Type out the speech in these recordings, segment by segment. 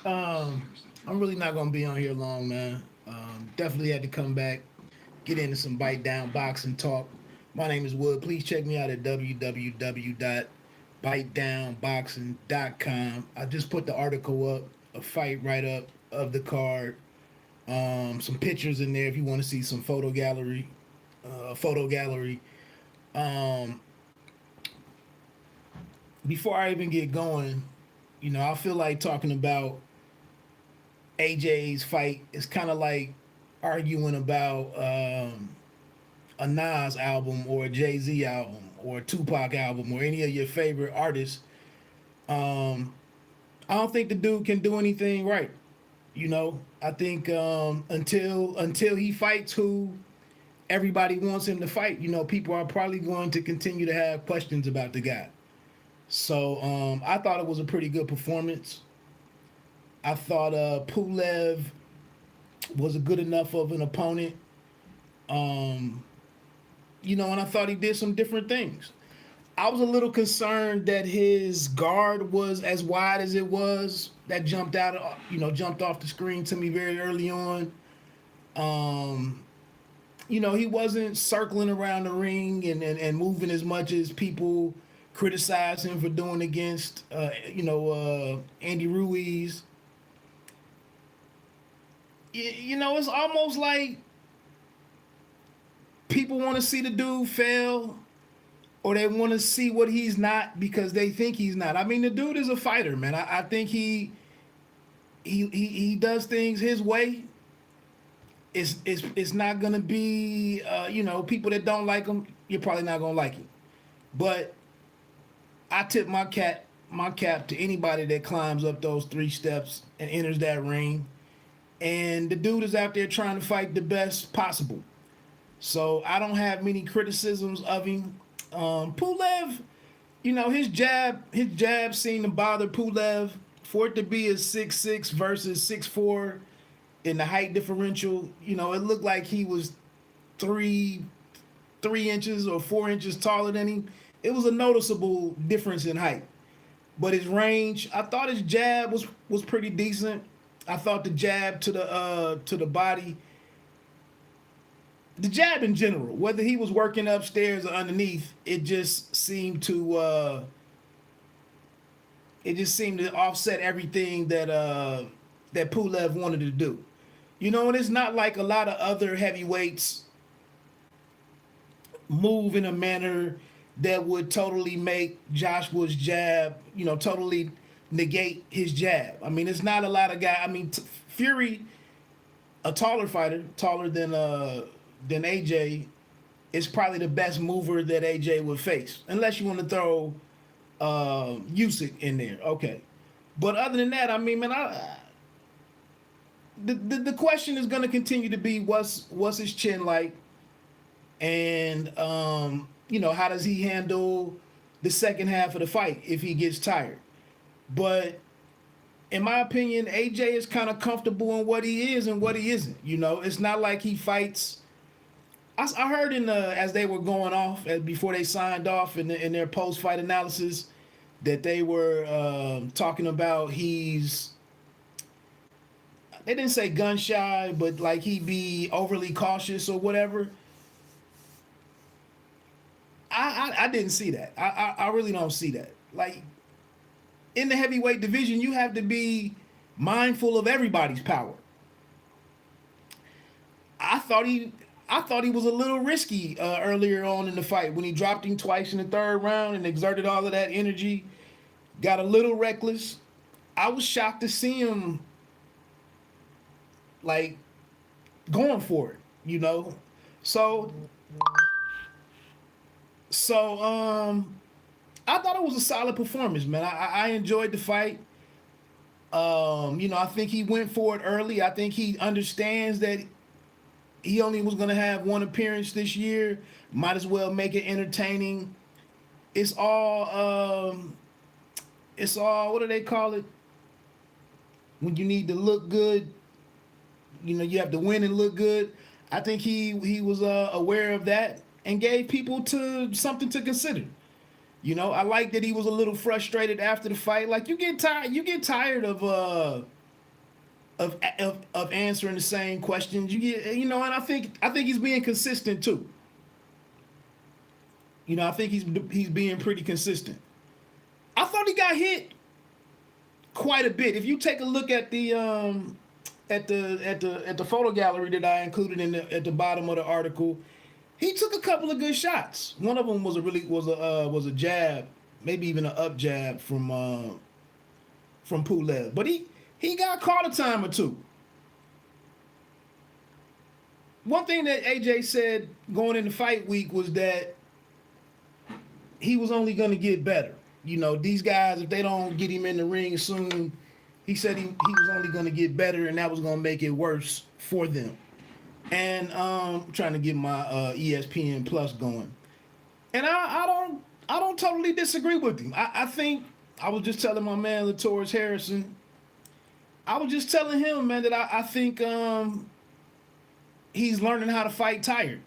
I'm really not gonna be on here long, man. Definitely had to come back, get into some bite down boxing talk. My name is Wood. Please check me out at www.bitedownboxing.com. I just put the article up, a fight write up of the card. Some pictures in there if you want to see some photo gallery. Photo gallery. Um, Before I even get going, I feel like talking about AJ's fight is kind of like arguing about a Nas album or a Jay Z album or a Tupac album or any of your favorite artists. Um, I don't think the dude can do anything right. I think until he fights who everybody wants him to fight, people are probably going to continue to have questions about the guy. So I thought it was a pretty good performance. I thought Pulev was a good enough of an opponent. Um, and I thought he did some different things. I was a little concerned that his guard was as wide as it was. That jumped off the screen to me very early on. Um, he wasn't circling around the ring and moving as much as people criticize him for doing against, Andy Ruiz. It's almost like people want to see the dude fail or they want to see what he's not because they think he's not. I mean, the dude is a fighter, man. I think he does things his way. It's not gonna be people that don't like him. You're probably not gonna like him, but I tip my cap to anybody that climbs up those 3 steps and enters that ring. And the dude is out there trying to fight the best possible. So I don't have many criticisms of him. Pulev, his jab seemed to bother Pulev. For it to be a 6'6" versus 6'4" in the height differential, it looked like he was three 3 inches or 4 inches taller than him. It was a noticeable difference in height. But his range, I thought his jab was pretty decent. I thought the jab to the body, the jab in general, whether he was working upstairs or underneath, it just seemed to offset everything that Pulev wanted to do. And it's not like a lot of other heavyweights move in a manner that would totally make Joshua's jab, totally negate his jab. I mean, it's not a lot of guys. I mean, Fury, a taller fighter, taller than AJ, is probably the best mover that AJ would face, unless you want to throw Usyk in there. Okay, but other than that, I mean, man, the question is going to continue to be what's his chin like, and how does he handle the second half of the fight if he gets tired. But in my opinion, AJ is kind of comfortable in what he is and what he isn't. It's not like he fights. I heard as they were going off before they signed off in their post fight analysis that they were talking about they didn't say gun shy, but like he be overly cautious or whatever. I didn't see that. I really don't see that. Like in the heavyweight division, you have to be mindful of everybody's power. I thought he was a little risky earlier on in the fight when he dropped him twice in the third round and exerted all of that energy. Got a little reckless. I was shocked to see him like going for it. So I thought it was a solid performance, man. I enjoyed the fight. I think he went for it early. I think he understands that he only was going to have one appearance this year. Might as well make it entertaining. It's all what do they call it? When you need to look good, you have to win and look good. I think he was aware of that and gave people something to consider. I like that he was a little frustrated after the fight. Like you get tired of of answering the same questions. You get, and I think he's being consistent too. I think he's being pretty consistent. I thought he got hit quite a bit. If you take a look at the at the photo gallery that I included at the bottom of the article, he took a couple of good shots. One of them was a jab, maybe even an up jab from Pulev, but he got caught a time or two. One thing that AJ said going into fight week was that he was only going to get better. These guys, if they don't get him in the ring soon, he said he was only going to get better, and that was going to make it worse for them. And trying to get my ESPN Plus going, and I don't totally disagree with him. I think I was just telling my man Latoris Harrison. I was just telling him, man, that I think he's learning how to fight tired.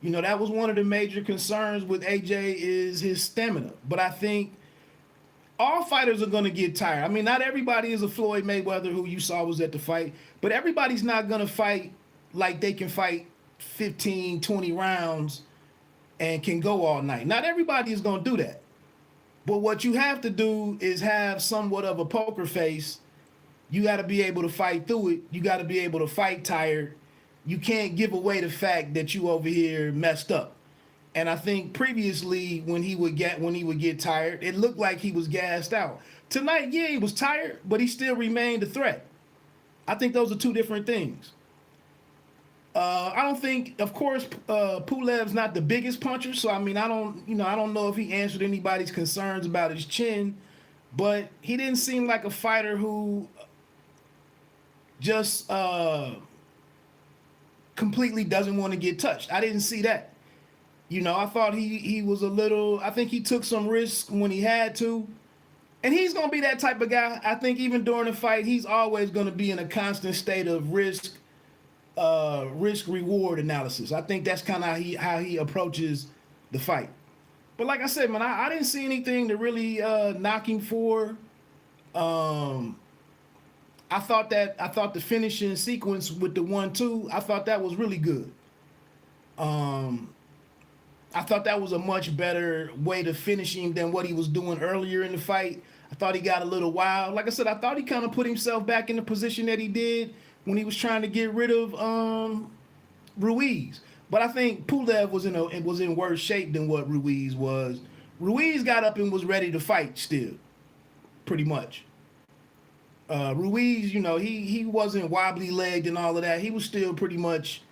That was one of the major concerns with AJ is his stamina. But I think all fighters are going to get tired. I mean, not everybody is a Floyd Mayweather who you saw was at the fight, but everybody's not going to fight like they can fight 15, 20 rounds and can go all night. Not everybody is going to do that. But what you have to do is have somewhat of a poker face. You got to be able to fight through it. You got to be able to fight tired. You can't give away the fact that you over here messed up. And I think previously when he would get tired, it looked like he was gassed out. Tonight, yeah, he was tired, but he still remained a threat. I think those are two different things. I don't think, of course, Pulev's not the biggest puncher, so I mean, I don't know if he answered anybody's concerns about his chin, but he didn't seem like a fighter who just completely doesn't want to get touched. I didn't see that. I thought he was I think he took some risks when he had to. And he's going to be that type of guy. I think even during a fight, he's always going to be in a constant state of risk reward analysis. I think that's kind of how he approaches the fight. But like I said, man, I didn't see anything to really knock him for. I thought the finishing sequence with the 1-2, I thought that was really good. I thought that was a much better way to finish him than what he was doing earlier in the fight. I thought he got a little wild. Like I said, I thought he kind of put himself back in the position that he did when he was trying to get rid of Ruiz. But I think Pulev was in worse shape than what Ruiz was. Ruiz got up and was ready to fight still, pretty much. Ruiz, he wasn't wobbly legged and all of that. He was still pretty much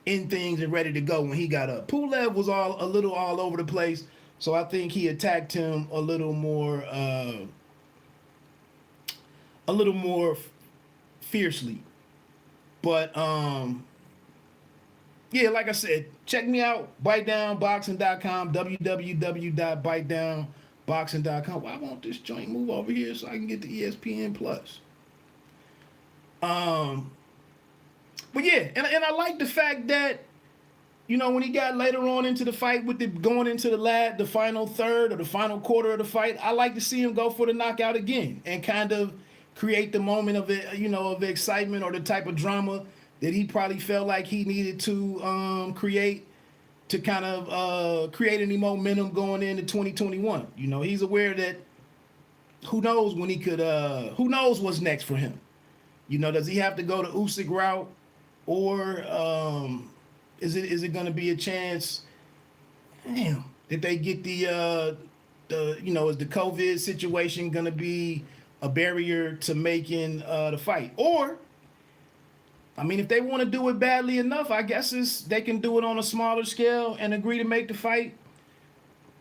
in things and ready to go when he got up. Pulev was a little all over the place, so I think he attacked him a little more fiercely. But yeah, like I said, check me out, bitedownboxing.com, www.bitedownboxing.com. Why won't this joint move over here so I can get the ESPN Plus? But yeah, and I like the fact that, when he got later on into the fight with going into the final third or the final quarter of the fight, I like to see him go for the knockout again and kind of create the moment of it, of excitement or the type of drama that he probably felt like he needed to create to kind of create any momentum going into 2021. He's aware that who knows when he could, who knows what's next for him. Does he have to go the Usyk route, or is it going to be a chance? Damn, did they get is the COVID situation going to be a barrier to making the fight? Or, I mean, if they want to do it badly enough, I guess they can do it on a smaller scale and agree to make the fight.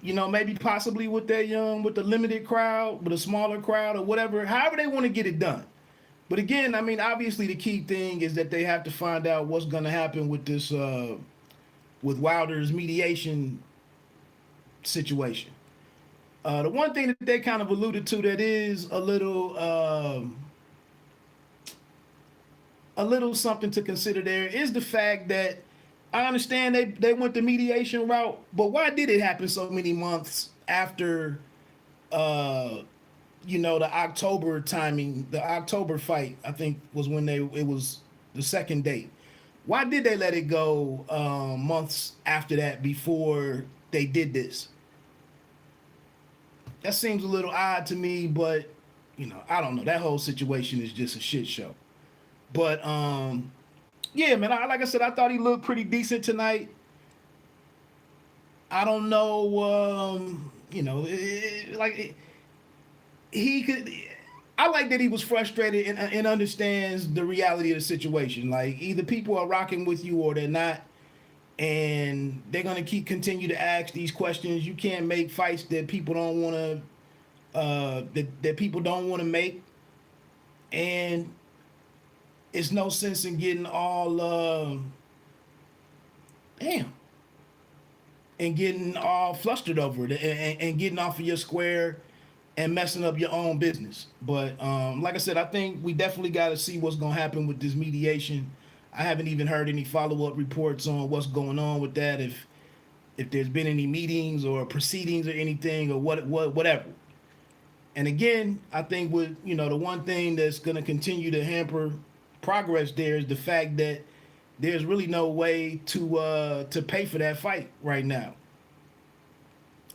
Maybe possibly with the limited crowd, with a smaller crowd or whatever. However they want to get it done. But again, I mean, obviously the key thing is that they have to find out what's going to happen with this, with Wilder's mediation situation. The one thing that they kind of alluded to that is a little something to consider there is the fact that I understand they went the mediation route, but why did it happen so many months after the the October timing, the October fight, I think was when it was the second date. Why did they let it go months after that before they did this? That seems a little odd to me, but I don't know. That whole situation is just a shit show. But yeah, man. Like I said, I thought he looked pretty decent tonight. I don't know. He could. I like that he was frustrated and understands the reality of the situation. Like either people are rocking with you or they're not, and they're gonna continue to ask these questions. You can't make fights that people don't want to that people don't want to make, and it's no sense in getting all damn and getting all flustered over it and getting off of your square and messing up your own business. But like I said, I think we definitely got to see what's going to happen with this mediation. I haven't even heard any follow-up reports on what's going on with that, if there's been any meetings or proceedings or anything or whatever. And again, I think with the one thing that's going to continue to hamper progress there is the fact that there's really no way to pay for that fight right now.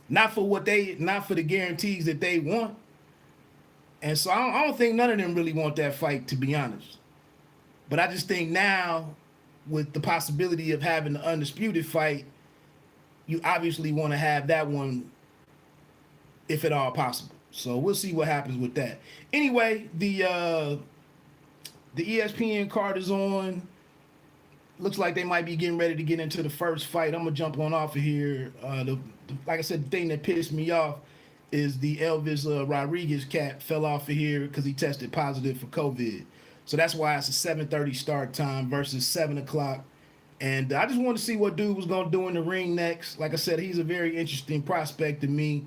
Not for the guarantees that they want. And so I don't think none of them really want that fight, to be honest. But I just think now, with the possibility of having the undisputed fight, you obviously want to have that one, if at all possible. So we'll see what happens with that. Anyway, the ESPN card is on. Looks like they might be getting ready to get into the first fight. I'm gonna jump on off of here. Like I said, the thing that pissed me off is the Elvis Rodriguez cat fell off of here because he tested positive for COVID. So that's why it's a 7:30 start time versus 7 o'clock. And I just wanted to see what dude was gonna do in the ring next. Like I said, he's a very interesting prospect to me.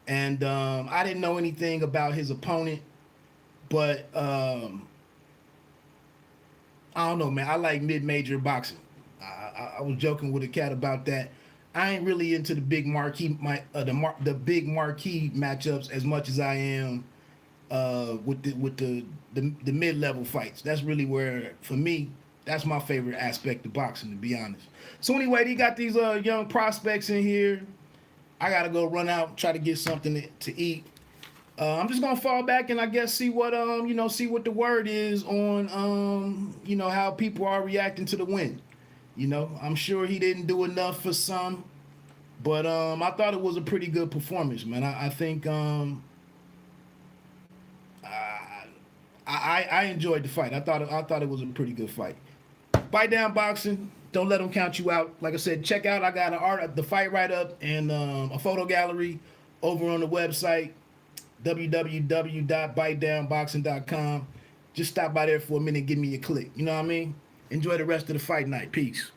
And I didn't know anything about his opponent, but I don't know, man. I like mid-major boxing. I was joking with a cat about that. I ain't really into the big marquee the big marquee matchups as much as I am with the mid-level fights. That's really where, for me, that's my favorite aspect of boxing, to be honest. So anyway, they got these young prospects in here. I gotta go run out, try to get something to eat. I'm just gonna fall back and I guess see what the word is on how people are reacting to the win. I'm sure he didn't do enough for some, but I thought it was a pretty good performance, man. I think I enjoyed the fight. I thought it was a pretty good fight. Bite Down Boxing. Don't let them count you out. Like I said, check out. I got the fight write-up and a photo gallery over on the website, www.bitedownboxing.com. Just stop by there for a minute and give me a click. You know what I mean? Enjoy the rest of the fight night. Peace.